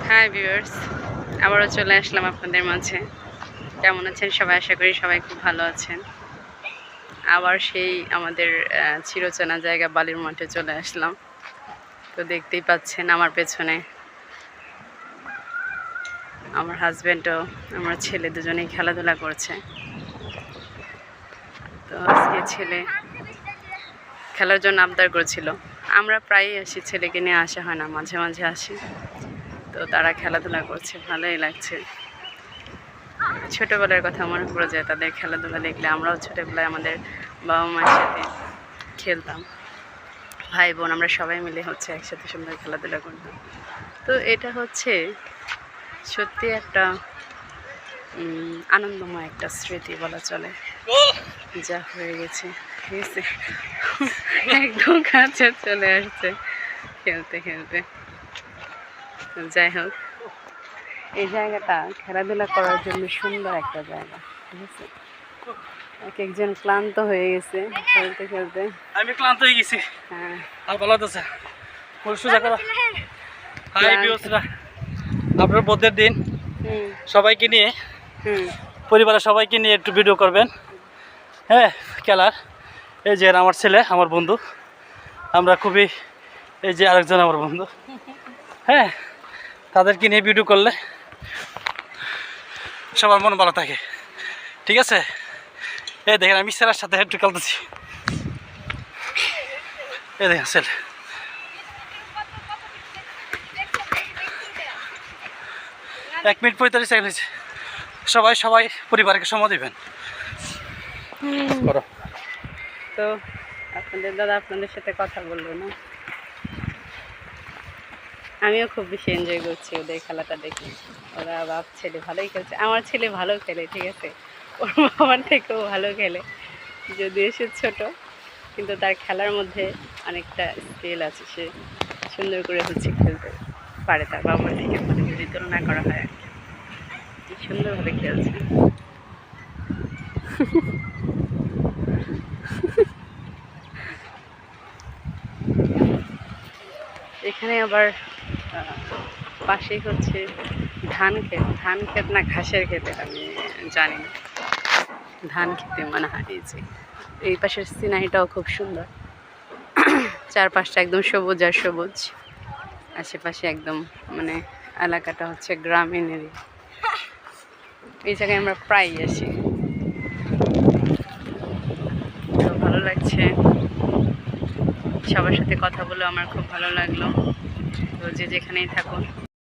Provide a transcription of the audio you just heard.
Hi viewers, আবারও চলে আসলাম আপনাদের মাঝে। কেমন আছেন সবাই? আশা করি সবাই খুব ভালো আছেন। আবার সেই আমাদের চিরচেনা জায়গা বালির মাঠে চলে আসলাম। তো দেখতেই পাচ্ছেন আমার পেছনে আমার হাজব্যান্ডও আমার ছেলে দুজনেই খেলাধুলা করছে। তো আজকে ছেলে খেলার জন্য আবদার করছিল। আমরা প্রায়ই আসি, ছেলেকে নিয়ে আসা হয় না, মাঝে মাঝে আসি। তো তারা খেলাধুলা করছে, ভালোই লাগছে। ছোটোবেলার কথা মনে পড়ে যায় তাদের খেলাধুলা দেখলে। আমরাও ছোটোবেলায় আমাদের বাবা মায়ের সাথে খেলতাম, ভাই বোন আমরা সবাই মিলে একসাথে সুন্দর খেলাধুলা করতাম। তো এটা সত্যি একটা আনন্দময় একটা স্মৃতি বলা চলে, যা হয়ে গেছে। একদম কাছে চলে আসছে খেলতে খেলতে। যাই হোক, এই জায়গাটা খেলাধুলা করার জন্য সুন্দর একটা জায়গা, ঠিক আছে। এক একজন ক্লান্ত হয়ে গেছে খেলতে খেলতে। আমি ক্লান্ত হয়ে গেছি। হ্যাঁ, আর ভালো আছে সোজা করো। হাই ভিউয়ার্সরা, আপনার বড়দের দিন সবাইকে নিয়ে, পরিবারের সবাইকে নিয়ে একটু ভিডিও করবেন। হ্যাঁ, খেলার এই যে আমার ছেলে, আমার বন্ধু, আমরা খুবই, এই যে আরেকজন আমার বন্ধু, হ্যাঁ, তাদেরকে নিয়ে ভিডিও করলে সবার মন ভালো থাকে, ঠিক আছে। এই দেখেন আমি ছেলের সাথে একটু খেলতেছি। এই দেখেন ছেলে, এক মিনিট 45 সেকেন্ড হয়েছে। সবাই পরিবারকে সময় দিবেন। তো আপনাদের দাদা আপনাদের সাথে কথা বললো না। আমিও খুব বেশি এনজয় করছি ওদের খেলাটা দেখে। ওরা বাপ ছেলে ভালোই খেলছে। আমার ছেলে ভালো খেলে, ঠিক আছে, ওর বাবার থেকেও ভালো খেলে। যদিও সে ছোট, কিন্তু তার খেলার মধ্যে অনেকটা স্কিল আছে। সে সুন্দর করে খেলতে পারে তার বাবার থেকে, মানে যদি তুলনা করা হয় আর কি। সুন্দরভাবে খেলছে। এখানে আবার পাশেই ধান ক্ষেত না ঘাসের ক্ষেতে, আমি জানি না, ধান খেতে মনে হয়। এই পাশের সিনারিটাও খুব সুন্দর। চারপাশটা একদম সবুজ আর সবুজ। আশেপাশে একদম মানে এলাকাটা গ্রামীণ এরিয়া। এই জায়গায় আমরা প্রায়ই আসি। তো ভালো লাগছে, সবার সাথে কথা বলে আমার খুব ভালো লাগলো। তো যে যেখানেই থাকুন,